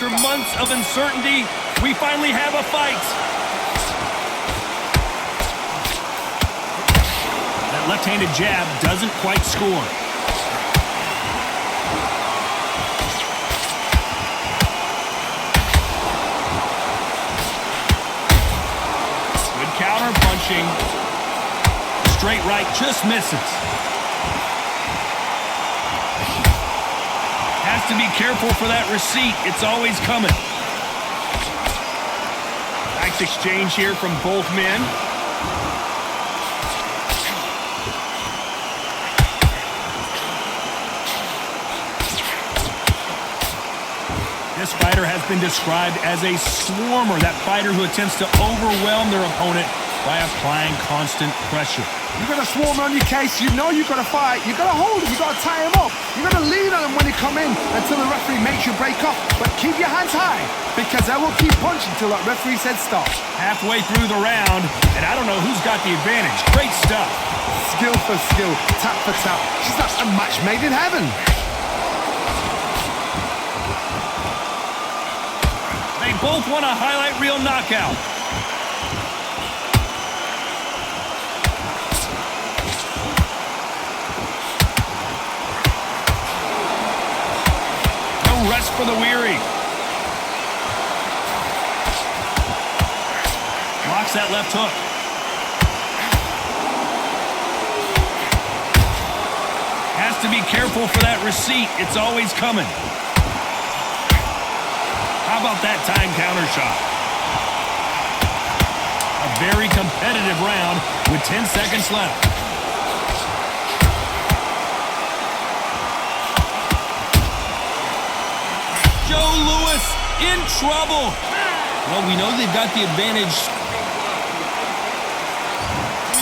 After months of uncertainty, we finally have a fight. That left-handed jab doesn't quite score. Good counter punching. Straight right just misses. Has to be careful for that receipt. It's always coming. Nice exchange here from both men. This fighter has been described as a swarmer, that fighter who attempts to overwhelm their opponent by applying constant pressure. You got to swarm on your case. You know you got to fight. You got to hold him. You got to tie him up. You got to lean on him when you come in until the referee makes you break off. But keep your hands high because I will keep punching until that referee says stop. Halfway through the round, and I don't know who's got the advantage. Great stuff. Skill for skill, tap for tap. She's not a match made in heaven. They both want a highlight reel knockout. No rest for the weary. Blocks that left hook. Has to be careful for that receipt. It's always coming. How about that time counter shot? A very competitive round with 10 seconds left. Joe Louis in trouble. Well, we know they've got the advantage.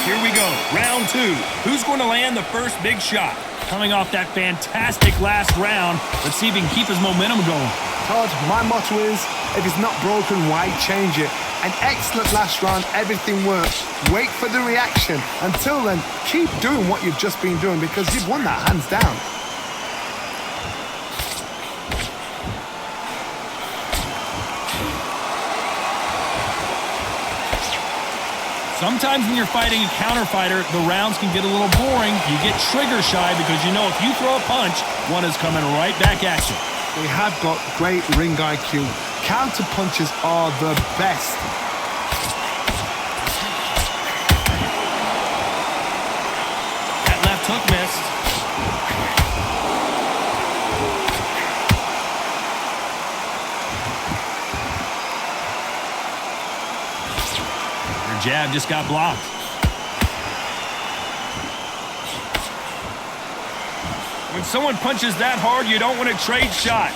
Here we go, round two. Who's going to land the first big shot? Coming off that fantastic last round, let's see if he can keep his momentum going. Todd, my motto is, if it's not broken, why change it? An excellent last round, everything works. Wait for the reaction. Until then, keep doing what you've just been doing because you've won that hands down. Sometimes when you're fighting a counter fighter, the rounds can get a little boring. You get trigger shy because you know if you throw a punch, one is coming right back at you. They have got great ring IQ. Counter punches are the best. That left hook missed. Their jab just got blocked. When someone punches that hard, you don't want to trade shots.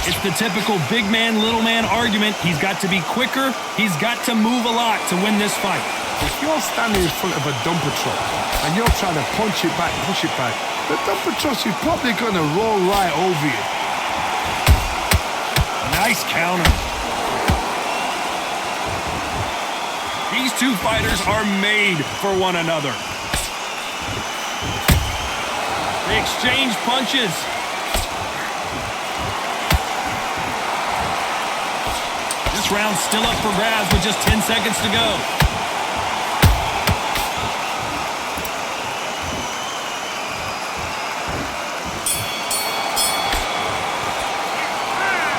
It's the typical big man, little man argument. He's got to be quicker. He's got to move a lot to win this fight. If you're standing in front of a dumper truck and you're trying to punch it back, push it back, the dumper truck is probably going to roll right over you. Nice counter. These two fighters are made for one another. They exchange punches. This round's still up for grabs with just 10 seconds to go.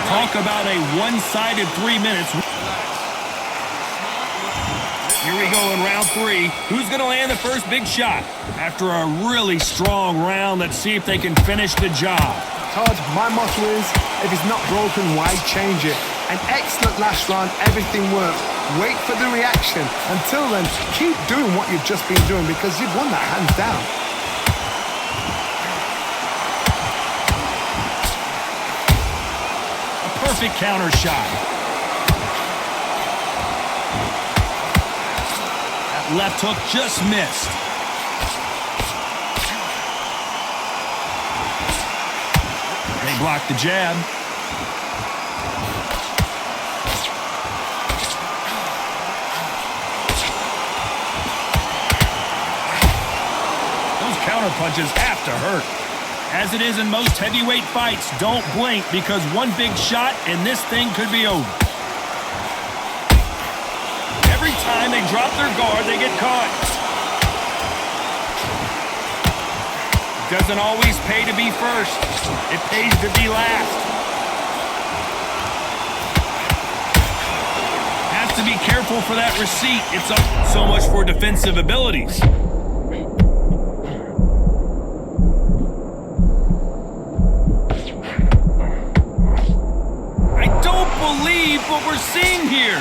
Talk about a one-sided 3 minutes. Here we go in round three. Who's going to land the first big shot? After a really strong round, let's see if they can finish the job. Todd, my motto is, if it's not broken, why change it? An excellent last round, everything works. Wait for the reaction. Until then, keep doing what you've just been doing because you've won that hands down. A perfect counter shot. That left hook just missed. They blocked the jab. counter punches have to hurt. As it is in most heavyweight fights, don't blink because one big shot and this thing could be over. Every time they drop their guard, they get caught. It doesn't always pay to be first. It pays to be last. Has to be careful for that receipt. It's up so much for defensive abilities. I don't believe what we're seeing here.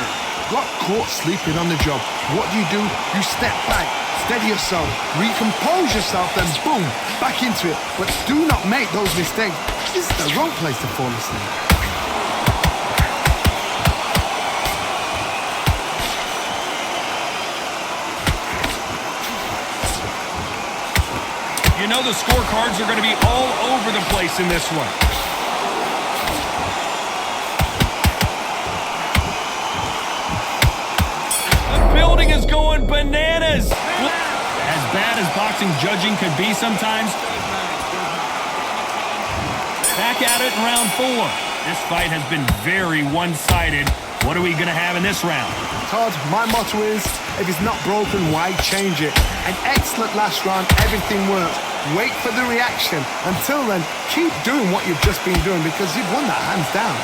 Got caught sleeping on the job. What do? You step back, steady yourself, recompose yourself, then boom, back into it. But do not make those mistakes. This is the wrong place to fall asleep. You know the scorecards are going to be all over the place in this one. Building is going bananas. As bad as boxing judging could be sometimes. Back at it in round 4. This fight has been very one-sided. What are we going to have in this round? Todd, my motto is, if it's not broken, why change it? An excellent last round, everything worked. Wait for the reaction. Until then, keep doing what you've just been doing because you've won that hands down.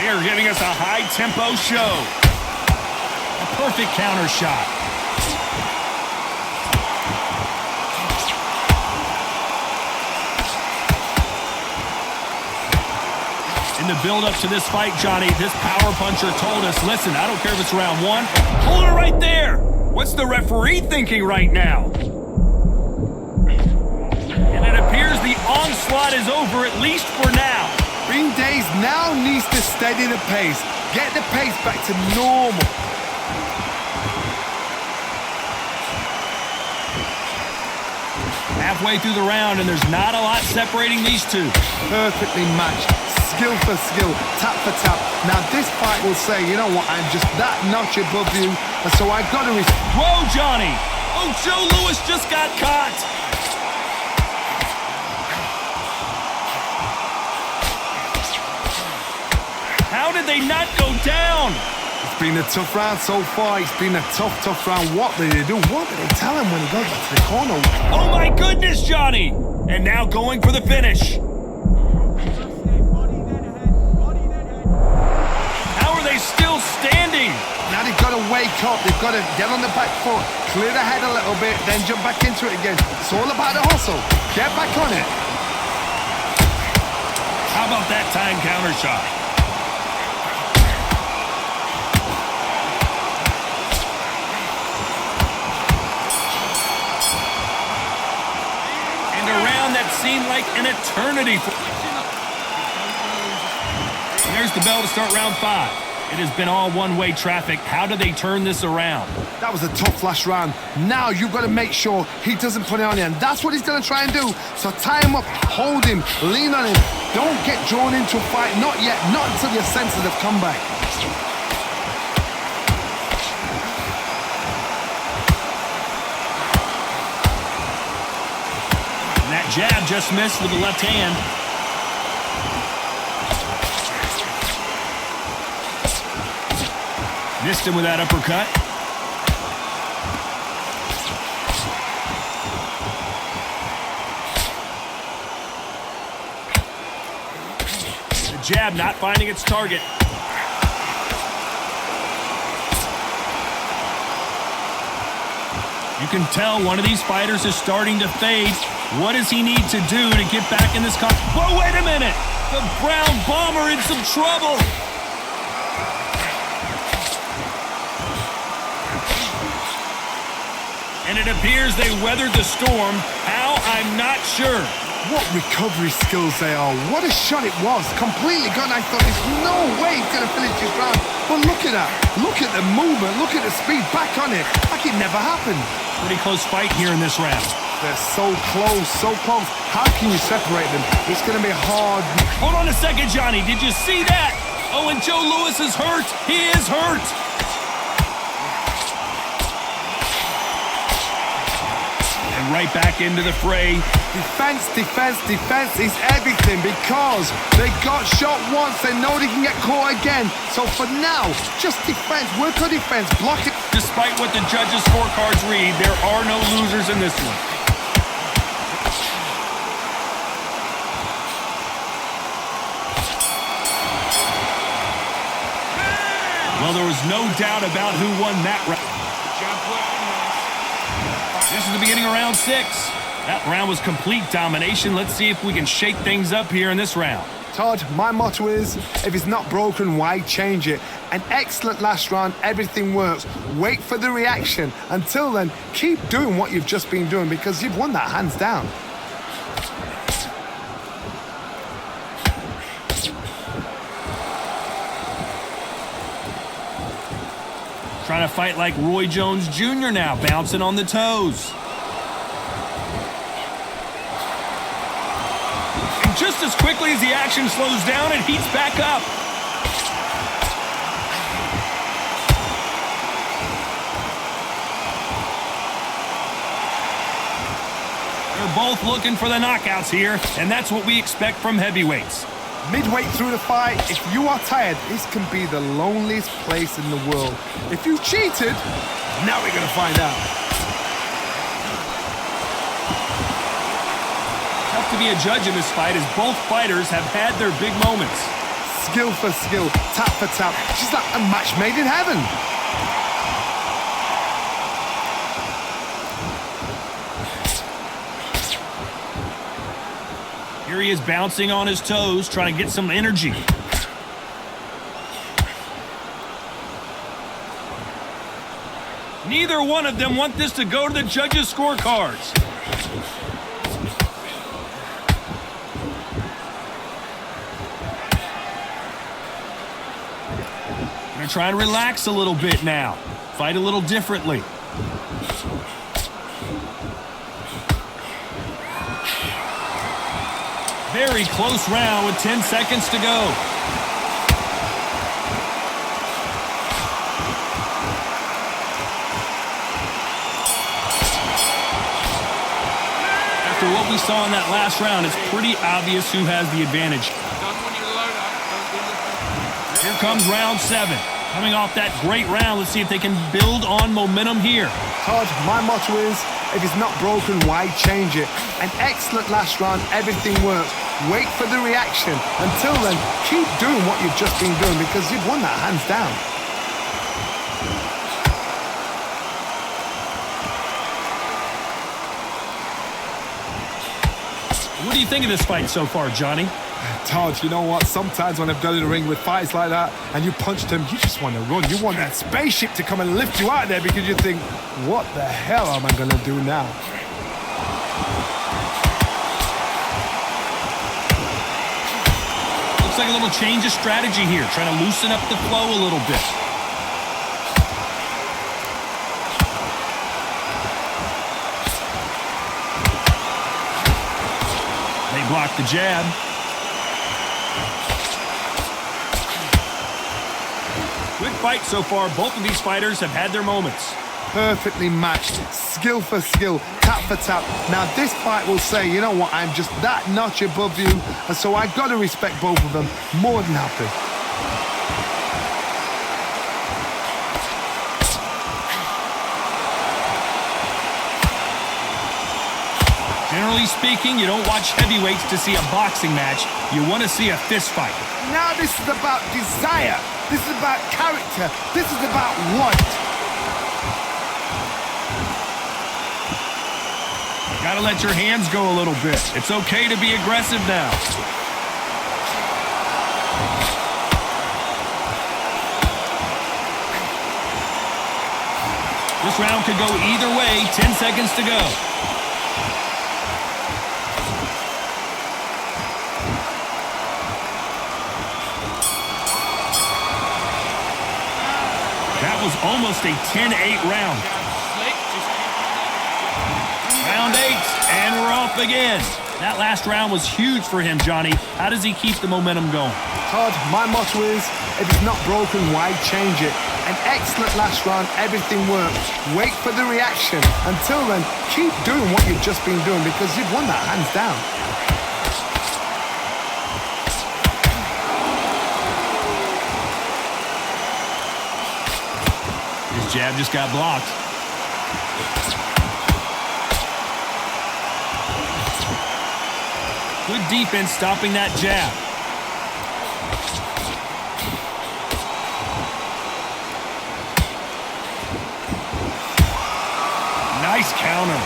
They are giving us a high-tempo show. A perfect counter shot. In the build-up to this fight, Johnny, this power puncher told us, listen, I don't care if it's round 1. Hold it right there. What's the referee thinking right now? And it appears the onslaught is over, at least for now. Green Days now needs to steady the pace. Get the pace back to normal. Halfway through the round, and there's not a lot separating these two. Perfectly matched. Skill for skill, tap for tap. Now this fight will say, you know what, I'm just that notch above you, and so I've got to... Whoa, Johnny! Oh, Joe Louis just got caught! How did they not go down? It's been a tough round so far. It's been a tough round. What did they do? What did they tell him when he goes back to the corner? Oh my goodness, Johnny! And now going for the finish. How are they still standing? Now they've got to wake up. They've got to get on the back foot, clear the head a little bit, then jump back into it again. It's all about the hustle. Get back on it. How about that time counter shot? And a round that seemed like an eternity. And there's the bell to start round 5. It has been all one-way traffic. How do they turn this around? That was a tough last round. Now you've got to make sure he doesn't put it on you, and that's what he's going to try and do. So tie him up, hold him, lean on him. Don't get drawn into a fight. Not yet. Not until your senses have come back. And that jab just missed with the left hand. Missed him with that uppercut. The jab not finding its target. You can tell one of these fighters is starting to fade. What does he need to do to get back in this Whoa, wait a minute! The Brown Bomber in some trouble! And it appears they weathered the storm. How? I'm not sure. What recovery skills they are. What a shot it was. Completely gone. I thought there's no way he's going to finish this round. But look at that. Look at the movement. Look at the speed. Back on it. Like it never happened. Pretty close fight here in this round. They're so close, so close. How can you separate them? It's going to be hard. Hold on a second, Johnny. Did you see that? Oh, and Joe Louis is hurt. He is hurt. right back into the fray. Defense, defense, defense is everything because they got shot once. They know they can get caught again. So for now, just defense. Work on defense. Block it. Despite what the judges' scorecards read, there are no losers in this one. Well, there was no doubt about who won that round. This is the beginning of round 6. That round was complete domination. Let's see if we can shake things up here in this round. Todd, my motto is, if it's not broken, why change it? An excellent last round, everything works. Wait for the reaction. Until then, keep doing what you've just been doing because you've won that hands down. Trying to fight like Roy Jones Jr. now, bouncing on the toes. And just as quickly as the action slows down, it heats back up. They're both looking for the knockouts here, and that's what we expect from heavyweights. Midway through the fight, if you are tired, this can be the loneliest place in the world. If you cheated, now we're going to find out. Tough to be a judge in this fight as both fighters have had their big moments. Skill for skill, tap for tap. She's like a match made in heaven. Here he is bouncing on his toes, trying to get some energy. Neither one of them want this to go to the judges' scorecards. They're trying to relax a little bit now. Fight a little differently. Very close round with 10 seconds to go. After what we saw in that last round, it's pretty obvious who has the advantage. Here comes round 7. Coming off that great round, let's see if they can build on momentum here. Todd, my motto is, if it's not broken, why change it? An excellent last round, everything works. Wait for the reaction. Until then, keep doing what you've just been doing because you've won that hands down. What do you think of this fight so far, Johnny? Todd, you know what? Sometimes when I've done in the ring with fights like that and you punch them, you just want to run. You want that spaceship to come and lift you out of there because you think, what the hell am I going to do now? Looks like a little change of strategy here, trying to loosen up the flow a little bit. They block the jab. Good fight so far. Both of these fighters have had their moments. Perfectly matched, skill for skill, tap for tap. Now this fight will say, you know what, I'm just that notch above you, and so I got to respect both of them more than happy. Generally speaking, you don't watch heavyweights to see a boxing match. You want to see a fist fight. Now this is about desire. This is about character. This is about want. Gotta let your hands go a little bit. It's okay to be aggressive now. This round could go either way. 10 seconds to go. That was almost a 10-8 round. Round 8, and we're off again. That last round was huge for him, Johnny. How does he keep the momentum going? Todd, my motto is, if it's not broken, why change it? An excellent last round, everything worked. Wait for the reaction. Until then, keep doing what you've just been doing because you've won that hands down. His jab just got blocked. Good defense stopping that jab. Nice counter.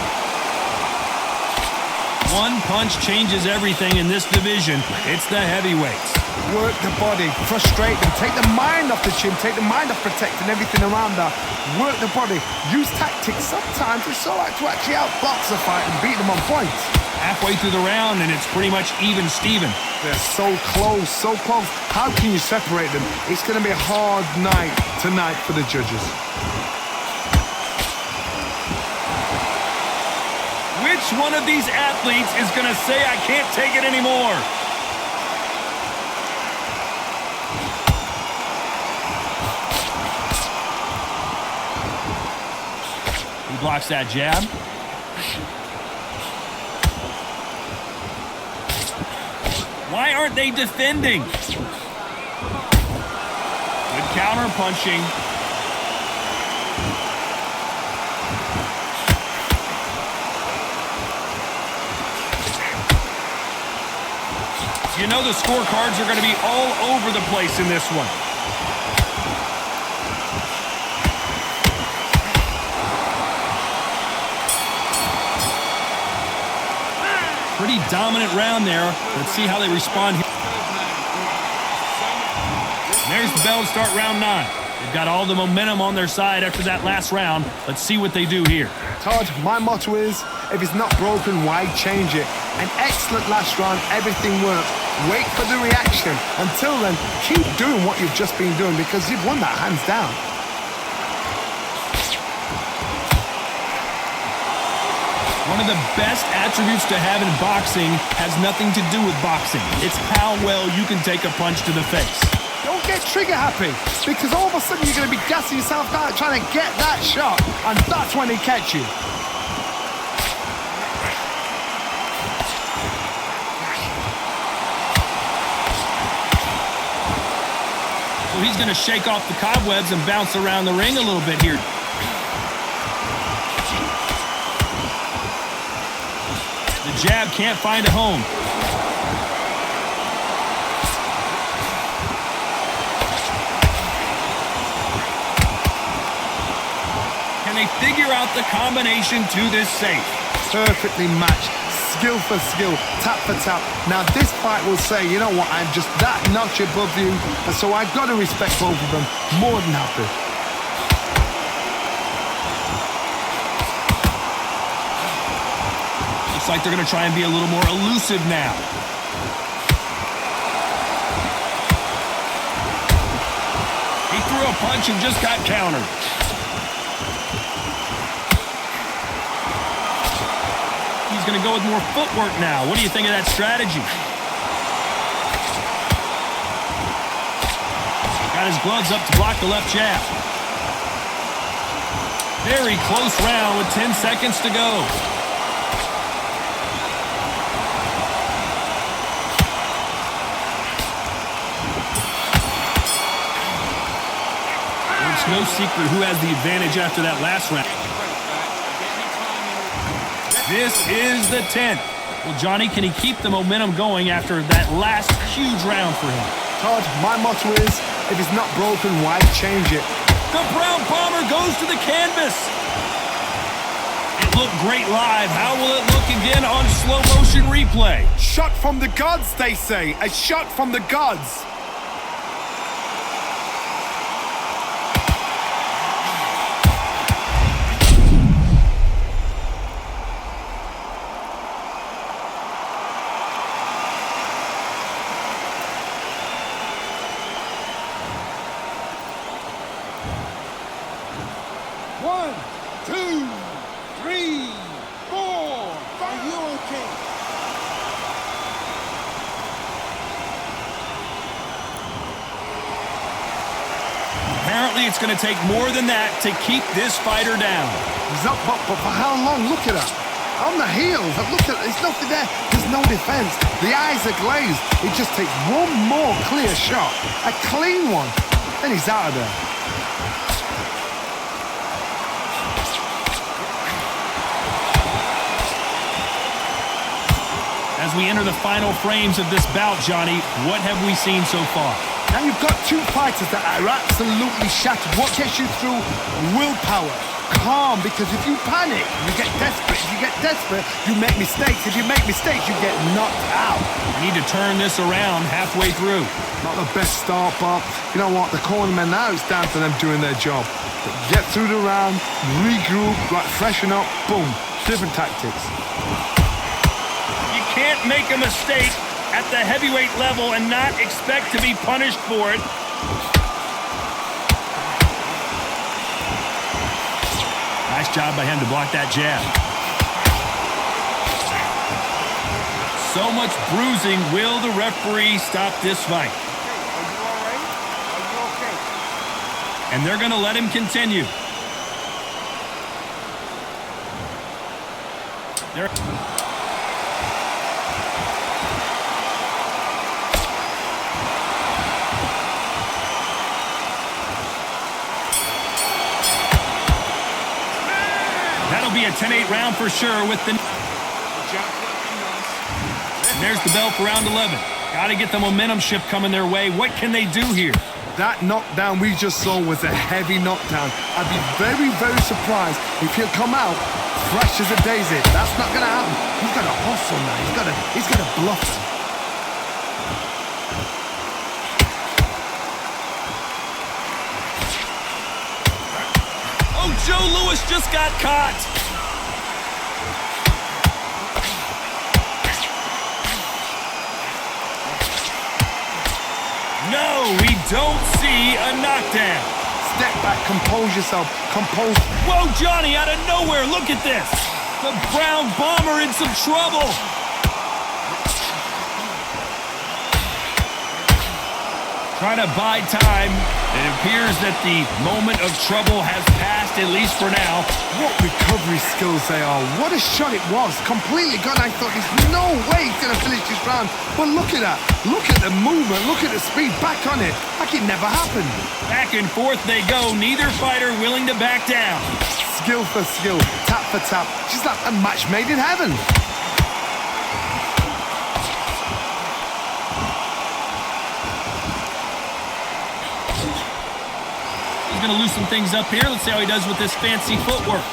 One punch changes everything in this division. It's the heavyweights. Work the body, frustrate them, take the mind off the chin, take the mind off protecting everything around her. Work the body, use tactics. Sometimes it's so hard to actually outbox a fight and beat them on points. Halfway through the round and it's pretty much even Steven. They're so close, so close. How can you separate them? It's going to be a hard night tonight for the judges. Which one of these athletes is going to say, I can't take it anymore? He blocks that jab. Why aren't they defending? Good counter punching. You know the scorecards are going to be all over the place in this one. Pretty dominant round there. Let's see how they respond here. There's the bell to start round 9. They've got all the momentum on their side after that last round. Let's see what they do here. Todd, my motto is, if it's not broken, why change it? An excellent last round, everything worked. Wait for the reaction. Until then, keep doing what you've just been doing because you've won that hands down. One of the best attributes to have in boxing has nothing to do with boxing. It's how well you can take a punch to the face. Don't get trigger happy because all of a sudden you're going to be gassing yourself out trying to get that shot and that's when they catch you. So he's going to shake off the cobwebs and bounce around the ring a little bit here. The jab can't find a home. Can they figure out the combination to this safe? Perfectly matched. Skill for skill, tap for tap. Now this fight will say, you know what, I'm just that notch above you, and so I've got to respect both of them. More than happy. Looks like they're going to try and be a little more elusive now. He threw a punch and just got countered. He's going to go with more footwork now. What do you think of that strategy? Got his gloves up to block the left jab. Very close round with 10 seconds to go. It's no secret who has the advantage after that last round. This is the 10th. Well, Johnny, can he keep the momentum going after that last huge round for him? Todd, my motto is, if it's not broken, why change it? The Brown Bomber goes to the canvas. It looked great live. How will it look again on slow motion replay? Shot from the gods, they say. A shot from the gods. Apparently, it's going to take more than that to keep this fighter down. He's up, but for how long? Look at that. On the heels, look at, there's nothing there. There's no defense. The eyes are glazed. It just takes one more clear shot, a clean one, and he's out of there. As we enter the final frames of this bout, Johnny, what have we seen so far? Now you've got two fighters that are absolutely shattered. What gets you through? Willpower. Calm, because if you panic, you get desperate. If you get desperate, you make mistakes. If you make mistakes, you get knocked out. We need to turn this around halfway through. Not the best start, but you know what? The cornermen now, it's down to them doing their job. But get through the round, regroup, right, freshen up, boom. Different tactics. You can't make a mistake at the heavyweight level and not expect to be punished for it. Nice job by him to block that jab. So much bruising. Will the referee stop this fight? Are you all right? Are you okay? And they're going to let him continue. That'll be a 10-8 round for sure with the... And there's the bell for round 11. Got to get the momentum shift coming their way. What can they do here? That knockdown we just saw was a heavy knockdown. I'd be very, very surprised if he'll come out fresh as a daisy. That's not going to happen. He's got to hustle now. He's got to bluff him. Oh, Joe Louis just got caught. No, we don't see a knockdown. Step back, compose yourself, compose. Whoa, Johnny, out of nowhere, look at this. The Brown Bomber in some trouble. Trying to buy time. It appears that the moment of trouble has passed, at least for now. What recovery skills they are. What a shot it was. Completely gone. I thought there's no way he's going to finish this round. But look at that. Look at the movement. Look at the speed. Back on it. Like it never happened. Back and forth they go. Neither fighter willing to back down. Skill for skill. Tap for tap. Just like a match made in heaven. He's going to loosen things up here. Let's see how he does with this fancy footwork.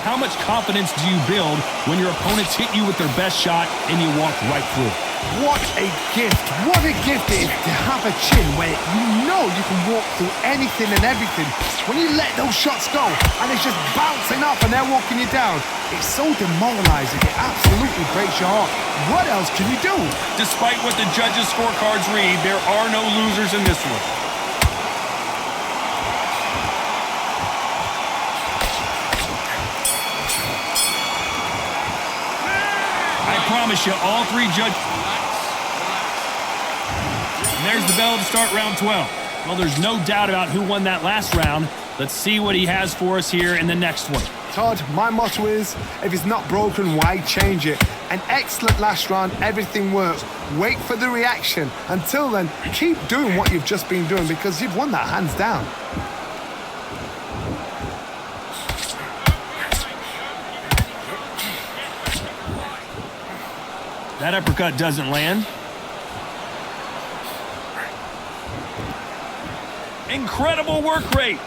How much confidence do you build when your opponents hit you with their best shot and you walk right through it? What a gift. What a gift it is to have a chin where you know you can walk through anything and everything. When you let those shots go and it's just bouncing off and they're walking you down, it's so demoralizing. It absolutely breaks your heart. What else can you do? Despite what the judges' scorecards read, there are no losers in this one. I promise you, all three judges... And there's the bell to start round 12. Well, there's no doubt about who won that last round. Let's see what he has for us here in the next one. Todd, my motto is, if it's not broken, why change it? An excellent last round, everything works. Wait for the reaction. Until then, keep doing what you've just been doing because you've won that hands down. That uppercut doesn't land. Incredible work rate.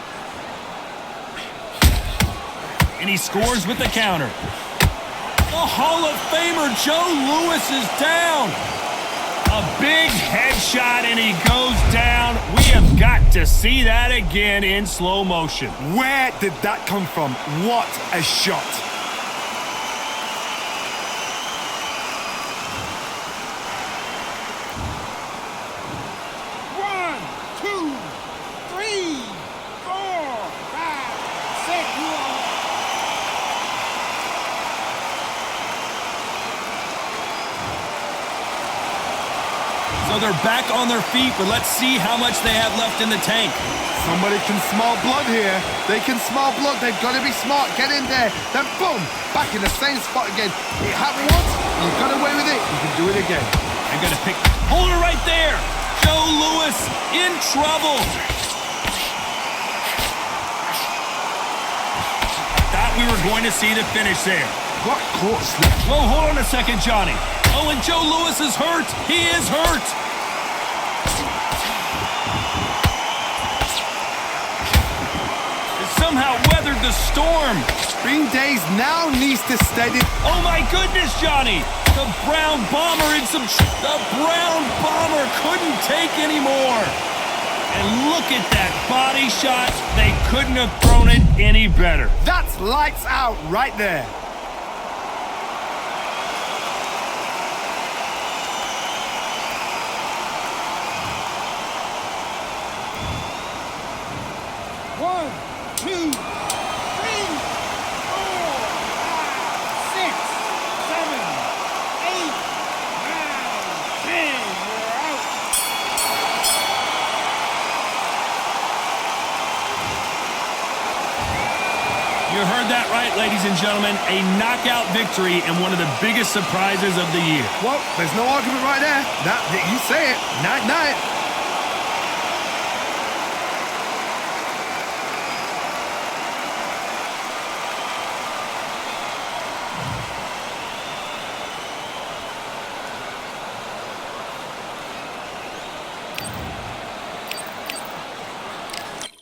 And he scores with the counter. The Hall of Famer Joe Louis is down. A big headshot and he goes down. We have got to see that again in slow motion. Where did that come from? What a shot. So they're back on their feet, but let's see how much they have left in the tank. Somebody can smell blood here. They can smell blood. They've got to be smart. Get in there. Then boom, back in the same spot again. It happened once. You got away with it. You can do it again. I'm going to pick. Hold her right there. Joe Louis in trouble. Thought we were going to see the finish there. Got caught slipping. Whoa, hold on a second, Johnny. Oh, and Joe Louis is hurt. He is hurt. Somehow weathered the storm. Green Days now needs to steady. Oh my goodness, Johnny! The Brown Bomber The Brown Bomber couldn't take anymore. And look at that body shot. They couldn't have thrown it any better. That's lights out right there. You heard that right, ladies and gentlemen. A knockout victory and one of the biggest surprises of the year. Well, there's no argument right there. You say it. Night, night.